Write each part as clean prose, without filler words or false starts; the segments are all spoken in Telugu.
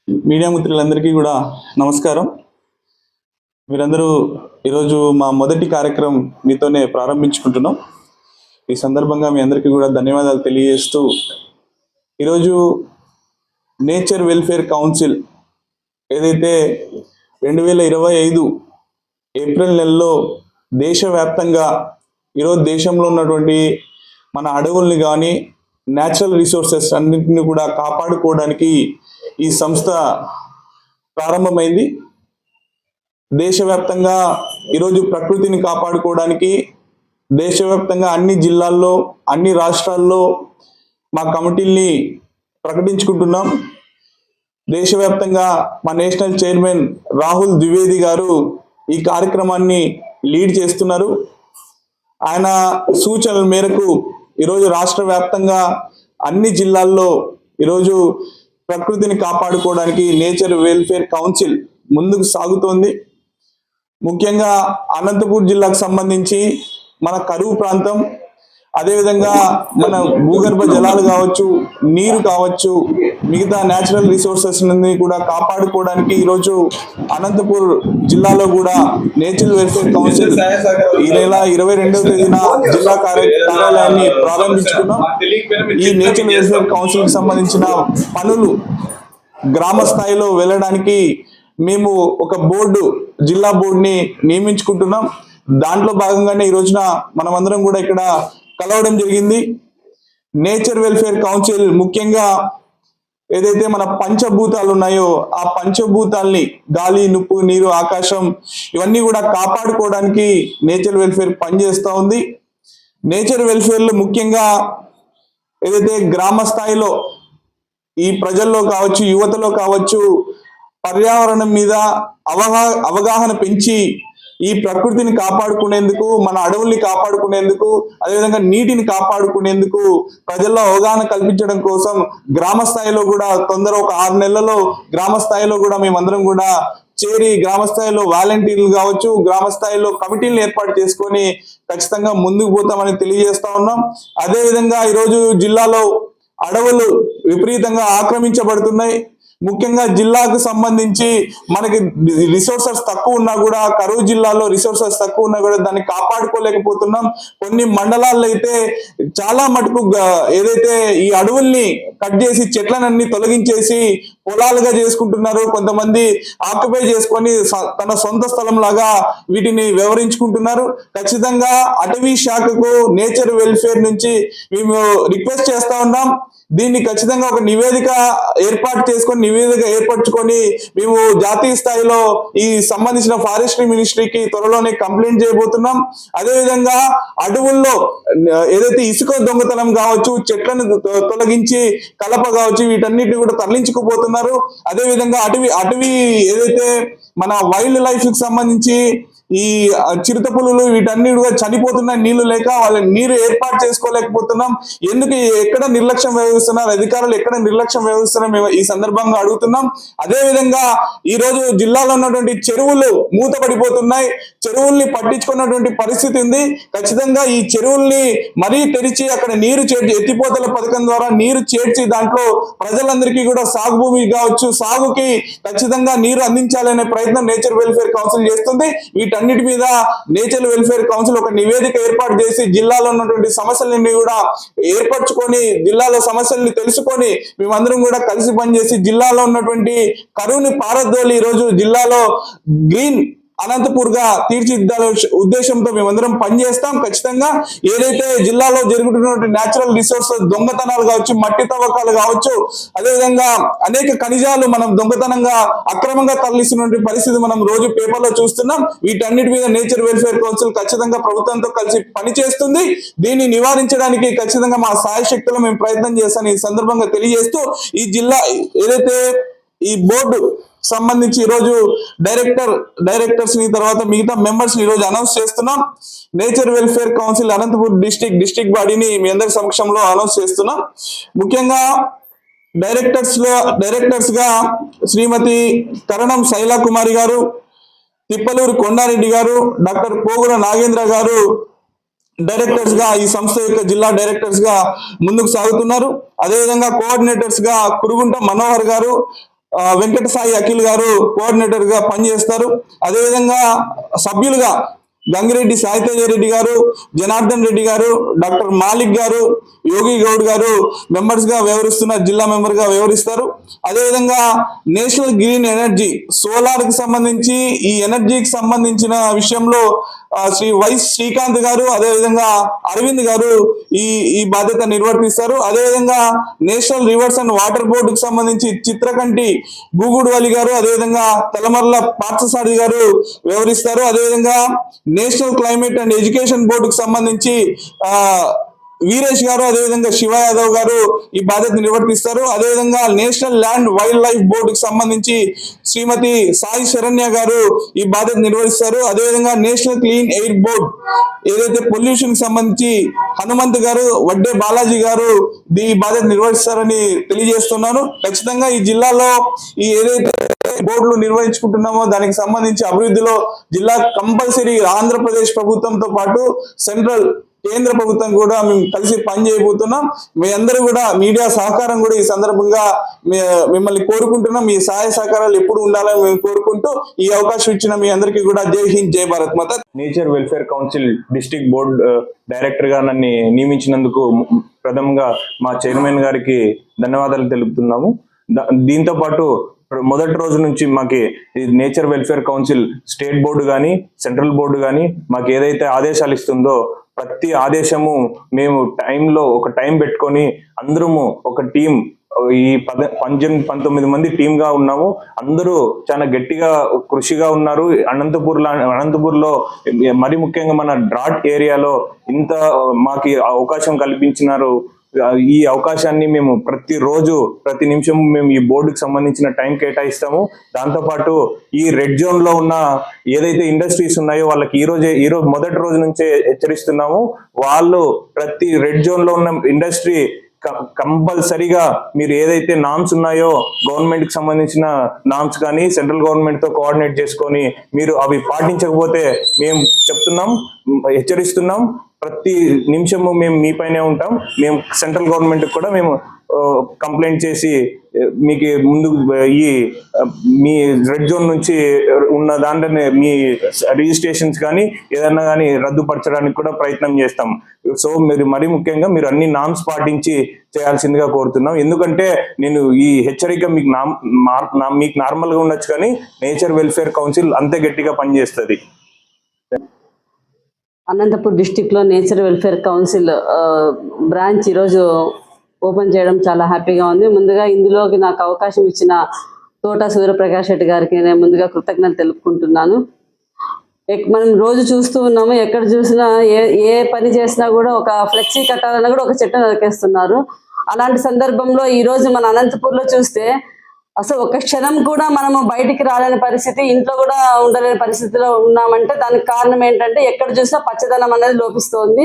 మీడియా మిత్రులందరికీ కూడా నమస్కారం. మీరందరూ ఈరోజు మా మొదటి కార్యక్రమం మీతోనే ప్రారంభించుకుంటున్నాం. ఈ సందర్భంగా మీ అందరికీ కూడా ధన్యవాదాలు తెలియజేస్తూ, ఈరోజు నేచర్ వెల్ఫేర్ కౌన్సిల్ ఏదైతే 2025 ఏప్రిల్ నెలలో దేశవ్యాప్తంగా ఈరోజు దేశంలో ఉన్నటువంటి మన అడవుల్ని కానీ న్యాచురల్ రిసోర్సెస్ అన్నింటినీ కూడా కాపాడుకోవడానికి ఈ సంస్థ ప్రారంభమైంది. దేశవ్యాప్తంగా ఈరోజు ప్రకృతిని కాపాడుకోవడానికి దేశవ్యాప్తంగా అన్ని జిల్లాల్లో అన్ని రాష్ట్రాల్లో మా కమిటీల్ని ప్రకటించుకుంటున్నాం. దేశవ్యాప్తంగా మా నేషనల్ చైర్మన్ రాహుల్ ద్వివేది గారు ఈ కార్యక్రమాన్ని లీడ్ చేస్తున్నారు. ఆయన సూచనల మేరకు ఈరోజు రాష్ట్ర వ్యాప్తంగా అన్ని జిల్లాల్లో ఈరోజు ప్రకృతిని కాపాడుకోవడానికి నేచర్ వెల్ఫేర్ కౌన్సిల్ ముందుకు సాగుతోంది. ముఖ్యంగా అనంతపూర్ జిల్లాకు సంబంధించి మన కరువు ప్రాంతం, అదేవిధంగా మన భూగర్భ జలాలు కావచ్చు, నీరు కావచ్చు, మిగతా న్యాచురల్ రిసోర్సెస్ ని కూడా కాపాడుకోవడానికి ఈరోజు అనంతపూర్ జిల్లాలో కూడా నేచర్ వెల్ఫేర్ కౌన్సిల్ ఈ నెల 22వ తేదీన జిల్లా కార్యాలయాన్ని ప్రారంభించుకున్నాం. ఈ నేచర్ వెల్ఫేర్ కౌన్సిల్ కి సంబంధించిన పనులు గ్రామ స్థాయిలో వెళ్ళడానికి మేము ఒక జిల్లా బోర్డుని నియమించుకుంటున్నాం. దాంట్లో భాగంగానే ఈ రోజున మనమందరం కూడా ఇక్కడ కలవడం జరిగింది. నేచర్ వెల్ఫేర్ కౌన్సిల్ ముఖ్యంగా ఏదైతే మన పంచభూతాలు ఉన్నాయో ఆ పంచభూతాల్ని గాలి, నిప్పు, నీరు, ఆకాశం ఇవన్నీ కూడా కాపాడుకోవడానికి నేచర్ వెల్ఫేర్ పనిచేస్తూ ఉంది. నేచర్ వెల్ఫేర్లో ముఖ్యంగా ఏదైతే గ్రామ స్థాయిలో ఈ ప్రజల్లో కావచ్చు, యువతలో కావచ్చు, పర్యావరణం మీద అవగాహన పెంచి ఈ ప్రకృతిని కాపాడుకునేందుకు, మన అడవుల్ని కాపాడుకునేందుకు, అదేవిధంగా నీటిని కాపాడుకునేందుకు ప్రజల్లో అవగాహన కల్పించడం కోసం గ్రామ స్థాయిలో కూడా ఒక 6 నెలలలో గ్రామ స్థాయిలో కూడా మేమందరం కూడా చేరి గ్రామ స్థాయిలో వాలంటీర్లు కావచ్చు, గ్రామ స్థాయిలో కమిటీలను ఏర్పాటు చేసుకొని ఖచ్చితంగా ముందుకు పోతామని తెలియజేస్తా ఉన్నాం. అదేవిధంగా ఈరోజు జిల్లాలో అడవులు విపరీతంగా ఆక్రమించబడుతున్నాయి. ముఖ్యంగా జిల్లాకు సంబంధించి మనకి రిసోర్సెస్ తక్కువ ఉన్నా కూడా, కరువు జిల్లాలో రిసోర్సెస్ తక్కువ ఉన్నా కూడా దాన్ని కాపాడుకోలేకపోతున్నాం. కొన్ని మండలాల్లో అయితే చాలా మటుకు ఏదైతే ఈ అడవుల్ని కట్ చేసి చెట్లనన్నీ తొలగించేసి పొలాలుగా చేసుకుంటున్నారు. కొంతమంది ఆక్యుపై చేసుకొని తన సొంత స్థలం లాగా వీటిని వ్యవహరించుకుంటున్నారు. ఖచ్చితంగా అటవీ శాఖకు నేచర్ వెల్ఫేర్ నుంచి మేము రిక్వెస్ట్ చేస్తా ఉన్నాం. దీన్ని ఖచ్చితంగా ఒక నివేదిక ఏర్పరచుకొని మేము జాతీయ స్థాయిలో ఈ సంబంధించిన ఫారెస్ట్రీ మినిస్ట్రీకి త్వరలోనే కంప్లైంట్ చేయబోతున్నాం. అదేవిధంగా అడవుల్లో ఏదైతే ఇసుక దొంగతనం కావచ్చు, చెట్లను తొలగించి కలప కావచ్చు, వీటన్నిటిని కూడా తరలించుకుపోతున్నారు. అదేవిధంగా అటవీ ఏదైతే మన వైల్డ్ లైఫ్ కి సంబంధించి ఈ చిరుత పులులు వీటన్ని కూడా చనిపోతున్నాయి నీళ్లు లేక. వాళ్ళని నీరు ఏర్పాటు చేసుకోలేకపోతున్నాం. ఎందుకు ఎక్కడ నిర్లక్ష్యం వ్యవహరిస్తున్నారు అధికారులు, ఎక్కడ నిర్లక్ష్యం వ్యవహరిస్తున్నారు మేము ఈ సందర్భంగా అడుగుతున్నాం. అదేవిధంగా ఈ రోజు జిల్లాలో ఉన్నటువంటి చెరువులు మూతపడిపోతున్నాయి. చెరువుల్ని పట్టించుకున్నటువంటి పరిస్థితి ఉంది. ఖచ్చితంగా ఈ చెరువుల్ని మరీ తెరిచి అక్కడ నీరు చేర్చి, ఎత్తిపోతల పథకం ద్వారా నీరు చేర్చి దాంట్లో ప్రజలందరికీ కూడా సాగు భూమి కావచ్చు, సాగుకి ఖచ్చితంగా నీరు అందించాలనే ప్రయత్నం నేచర్ వెల్ఫేర్ కౌన్సిల్ చేస్తుంది. వీటన్నిటి మీద నేచర్ వెల్ఫేర్ కౌన్సిల్ ఒక నివేదిక ఏర్పాటు చేసి జిల్లాలో ఉన్నటువంటి సమస్యలన్నీ కూడా ఏర్పరచుకొని, జిల్లాలో సమస్యల్ని తెలుసుకొని మేమందరం కూడా కలిసి పనిచేసి జిల్లాలో ఉన్నటువంటి కరువుని పారద్రోలి ఈరోజు జిల్లాలో గ్రీన్ అనంతపూర్ గా తీర్చిదిద్దాల ఉద్దేశంతో మేమందరం పనిచేస్తాం. ఖచ్చితంగా ఏదైతే జిల్లాలో జరుగుతున్నటువంటి న్యాచురల్ రిసోర్సెస్ దొంగతనాలు కావచ్చు, మట్టి తవ్వకాలు కావచ్చు, అదేవిధంగా అనేక ఖనిజాలు మనం దొంగతనంగా అక్రమంగా తరలిస్తున్నటువంటి పరిస్థితి మనం రోజు పేపర్లో చూస్తున్నాం. వీటన్నిటి మీద నేచర్ వెల్ఫేర్ కౌన్సిల్ ఖచ్చితంగా ప్రభుత్వంతో కలిసి పనిచేస్తుంది. దీన్ని నివారించడానికి ఖచ్చితంగా మా సాయశక్తులు మేము ప్రయత్నం చేస్తాను ఈ సందర్భంగా తెలియజేస్తూ, ఈ జిల్లా ఏదైతే ఈ బోర్డు సంబంధించి ఈరోజు డైరెక్టర్స్ ని తర్వాత మిగతా మెంబర్స్ ని ఈరోజు అనౌన్స్ చేస్తున్నాం. Nature welfare council Anantapur district బాడీని మీ అందరి సమక్షంలో అనౌన్స్ చేస్తున్నాం. ముఖ్యంగా డైరెక్టర్స్ గా శ్రీమతి కరణం శైలా కుమారి గారు, తిప్పలూరు కొండారెడ్డి గారు, డాక్టర్ పోగుల నాగేంద్ర గారు డైరెక్టర్స్ గా ఈ సంస్థ యొక్క జిల్లా డైరెక్టర్స్ గా ముందుకు సాగుతున్నారు. అదేవిధంగా కోఆర్డినేటర్స్ గా కురుగుంట మనోహర్ గారు, వెంకట సాయి అఖిల్ గారు కోఆర్డినేటర్ గా పనిచేస్తారు. అదేవిధంగా సభ్యులుగా గంగిరెడ్డి సాయితేజ రెడ్డి గారు, జనార్దన్ రెడ్డి గారు, డాక్టర్ మాలిక్ గారు, యోగి గౌడ్ గారు మెంబర్స్ గా వ్యవహరిస్తున్నారు, జిల్లా మెంబర్ గా వ్యవహరిస్తారు. అదేవిధంగా నేషనల్ గ్రీన్ ఎనర్జీ సోలార్ కి సంబంధించి ఈ ఎనర్జీకి సంబంధించిన విషయంలో శ్రీ వైస్ శ్రీకాంత్ గారు, అదేవిధంగా అరవింద్ గారు ఈ బాధ్యత నిర్వర్తిస్తారు. అదేవిధంగా నేషనల్ రివర్స్ అండ్ వాటర్ బోర్డుకు సంబంధించి చిత్రకంటి గూగుడువలి గారు, అదేవిధంగా తలమర్ల పార్థసారథి గారు వ్యవహరిస్తారు. అదేవిధంగా నేషనల్ క్లైమేట్ అండ్ ఎడ్యుకేషన్ బోర్డుకు సంబంధించి వీరేష్ గారు, అదేవిధంగా శివ యాదవ్ గారు ఈ బాధ్యత నిర్వర్తిస్తారు. అదేవిధంగా నేషనల్ ల్యాండ్ వైల్డ్ లైఫ్ బోర్డుకు సంబంధించి శ్రీమతి సాయి శరణ్య గారు ఈ బాధ్యత నిర్వహిస్తారు. అదేవిధంగా నేషనల్ క్లీన్ ఎయిర్ బోర్డ్ ఏదైతే పొల్యూషన్ కి సంబంధించి హనుమంత్ గారు, వడ్డే బాలాజీ గారు ఈ బాధ్యత నిర్వహిస్తారని తెలియజేస్తున్నాను. ఖచ్చితంగా ఈ జిల్లాలో ఈ ఏదైతే బోర్డులు నిర్వహించుకుంటున్నామో దానికి సంబంధించి అభివృద్ధిలో జిల్లా కంపల్సరీ ఆంధ్రప్రదేశ్ ప్రభుత్వంతో పాటు కేంద్ర ప్రభుత్వం కూడా మేము కలిసి పనిచేయబోతున్నాం. మీ అందరూ కూడా మీడియా సహకారం కూడా ఈ సందర్భంగా మిమ్మల్ని కోరుకుంటున్నాం. మీ సహాయ సహకారాలు ఎప్పుడు ఉండాలని మేము కోరుకుంటూ ఈ అవకాశం ఇచ్చిన మీ అందరికీ కూడా జై హింద్, జై భారత్ మాత. Nature welfare council district board director గా నన్ను నియమించినందుకు ప్రథమంగా మా చైర్మన్ గారికి ధన్యవాదాలు తెలుపుతున్నాము. దీంతో పాటు మొదటి రోజు నుంచి మాకి nature welfare council state board కానీ సెంట్రల్ బోర్డు కానీ మాకు ఏదైతే ఆదేశాలు ఇస్తుందో ప్రతి ఆదేశము మేము ఒక టైం పెట్టుకొని అందరము ఒక టీం ఈ 19 మంది టీమ్ గా ఉన్నాము. అందరూ చాలా గట్టిగా కృషిగా ఉన్నారు. అనంతపూర్లో మరి ముఖ్యంగా మన డ్రాట్ ఏరియాలో ఇంత మాకు అవకాశం కల్పించినారు. ఈ అవకాశాన్ని మేము ప్రతి నిమిషం మేము ఈ బోర్డుకి సంబంధించిన టైం కేటాయిస్తాము. దాంతోపాటు ఈ రెడ్ జోన్ లో ఉన్న ఏదైతే ఇండస్ట్రీస్ ఉన్నాయో వాళ్ళకి ఈ రోజు మొదటి రోజు నుంచే హెచ్చరిస్తున్నాము. వాళ్ళు ప్రతి రెడ్ జోన్ లో ఉన్న ఇండస్ట్రీ కంపల్సరీగా మీరు ఏదైతే నామ్స్ ఉన్నాయో గవర్నమెంట్ కి సంబంధించిన నామ్స్ కానీ సెంట్రల్ గవర్నమెంట్ తో కోఆర్డినేట్ చేసుకొని మీరు అవి పాటించకపోతే మేము హెచ్చరిస్తున్నాం. ప్రతి నిమిషము మేము మీ పైనే ఉంటాం. మేము సెంట్రల్ గవర్నమెంట్ కూడా మేము కంప్లైంట్ చేసి మీకు ముందు మీ రెడ్ జోన్ నుంచి ఉన్న దాంట్లోనే మీ రిజిస్ట్రేషన్స్ కానీ ఏదన్నా కానీ రద్దుపరచడానికి కూడా ప్రయత్నం చేస్తాం. సో మరి ముఖ్యంగా మీరు అన్ని నామ్స్ పాటించి చేయాల్సిందిగా కోరుతున్నాం. ఎందుకంటే నేను ఈ హెచ్చరిక మీకు నార్మల్ గా ఉండొచ్చు కానీ నేచర్ వెల్ఫేర్ కౌన్సిల్ అంతే గట్టిగా పనిచేస్తుంది. అనంతపూర్ డిస్టిక్లో నేచర్ వెల్ఫేర్ కౌన్సిల్ బ్రాంచ్ ఈరోజు ఓపెన్ చేయడం చాలా హ్యాపీగా ఉంది. ముందుగా ఇందులోకి నాకు అవకాశం ఇచ్చిన తోట సూర్యప్రకాష్ రెడ్డి గారికి నేను ముందుగా కృతజ్ఞతలు తెలుపుకుంటున్నాను. మనం రోజు చూస్తూ ఉన్నాము, ఎక్కడ చూసినా ఏ పని చేసినా కూడా ఒక ఫ్లెక్సీ కట్టాలన్నా కూడా ఒక చెట్టు నరికేస్తున్నారు. అలాంటి సందర్భంలో ఈరోజు మన అనంతపూర్లో చూస్తే అసలు ఒక క్షణం కూడా మనము బయటికి రాలేని పరిస్థితి, ఇంట్లో కూడా ఉండలేని పరిస్థితిలో ఉన్నామంటే దానికి కారణం ఏంటంటే ఎక్కడ చూసినా పచ్చదనం అనేది లోపిస్తోంది.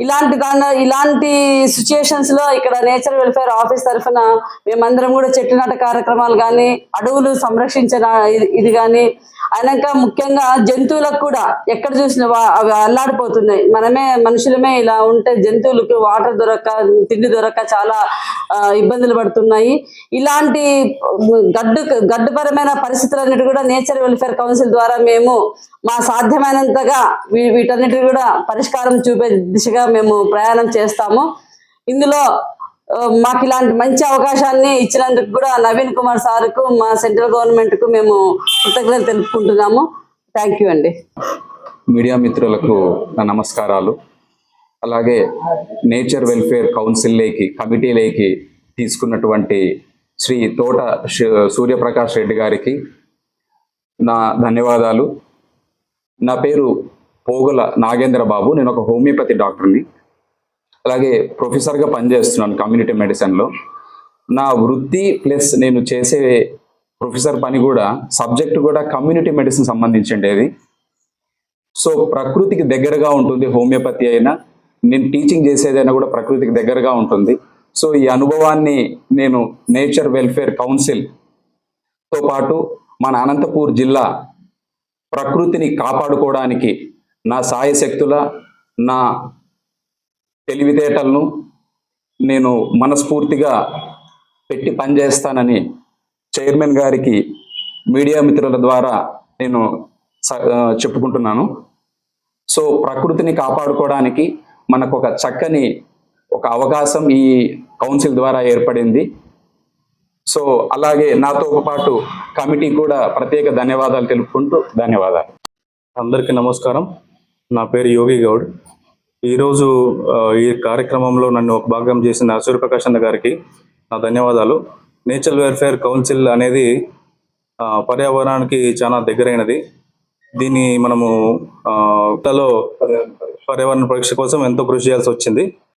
ఇలాంటి సిచ్యుయేషన్స్ లో ఇక్కడ నేచర్ వెల్ఫేర్ ఆఫీస్ తరఫున మేమందరం కూడా చెట్టు నాట కార్యక్రమాలు కానీ, అడవులు సంరక్షించిన ఇది కానీ, అయినాక ముఖ్యంగా జంతువులకు కూడా ఎక్కడ చూసినా అవి అల్లాడిపోతున్నాయి. మనుషులమే ఇలా ఉంటే జంతువులకు వాటర్ దొరక్క, తిండి దొరక్క చాలా ఇబ్బందులు పడుతున్నాయి. ఇలాంటి గడ్డుపరమైన పరిస్థితులన్నిటి కూడా నేచర్ వెల్ఫేర్ కౌన్సిల్ ద్వారా మేము మా సాధ్యమైనంతగా వీటన్నిటి కూడా పరిష్కారం చూపే దిశగా మేము ప్రయాణం చేస్తాము. ఇందులో మాకు ఇలాంటి మంచి అవకాశాన్ని ఇచ్చినందుకు కూడా నవీన్ కుమార్ సార్కు, మా సెంట్రల్ గవర్నమెంట్కు మేము కృతజ్ఞతలు తెలుపుకుంటున్నాము. థ్యాంక్ యూ అండి. మీడియా మిత్రులకు నా నమస్కారాలు. అలాగే నేచర్ వెల్ఫేర్ కమిటీలోకి తీసుకున్నటువంటి శ్రీ తోట సూర్యప్రకాష్ రెడ్డి గారికి నా ధన్యవాదాలు. నా పేరు పోగుల నాగేంద్ర బాబు. నేను ఒక హోమియోపతి డాక్టర్ని, అలాగే ప్రొఫెసర్గా పనిచేస్తున్నాను కమ్యూనిటీ మెడిసిన్లో. నా వృత్తి ప్లస్ నేను చేసే ప్రొఫెసర్ పని కూడా సబ్జెక్ట్ కూడా కమ్యూనిటీ మెడిసిన్ సంబంధించిండేది. సో ప్రకృతికి దగ్గరగా ఉంటుంది హోమియోపతి అయినా, నేను టీచింగ్ చేసేదైనా కూడా ప్రకృతికి దగ్గరగా ఉంటుంది. సో ఈ అనుభవాన్ని నేను నేచర్ వెల్ఫేర్ కౌన్సిల్తో పాటు మన అనంతపూర్ జిల్లా ప్రకృతిని కాపాడుకోవడానికి నా సాయశక్తుల, నా తెలివితేటలను నేను మనస్ఫూర్తిగా పెట్టి పనిచేస్తానని చైర్మన్ గారికి మీడియా మిత్రుల ద్వారా నేను చెప్పుకుంటున్నాను. సో ప్రకృతిని కాపాడుకోవడానికి మనకు ఒక చక్కని అవకాశం ఈ కౌన్సిల్ ద్వారా ఏర్పడింది. సో అలాగే నాతో పాటు కమిటీ కూడా ప్రత్యేక ధన్యవాదాలు తెలుపుకుంటూ ధన్యవాదాలు. అందరికీ నమస్కారం. నా పేరు యోగి గౌడ్. ఈరోజు ఈ కార్యక్రమంలో నన్ను ఒక భాగం చేసిన సూర్యప్రకాష్ అన్న గారికి నా ధన్యవాదాలు. నేచర్ వెల్ఫేర్ కౌన్సిల్ అనేది పర్యావరణానికి చాలా దగ్గరైనది. దీన్ని మనము పర్యావరణ పరీక్ష కోసం ఎంతో కృషి చేయాల్సి వచ్చింది.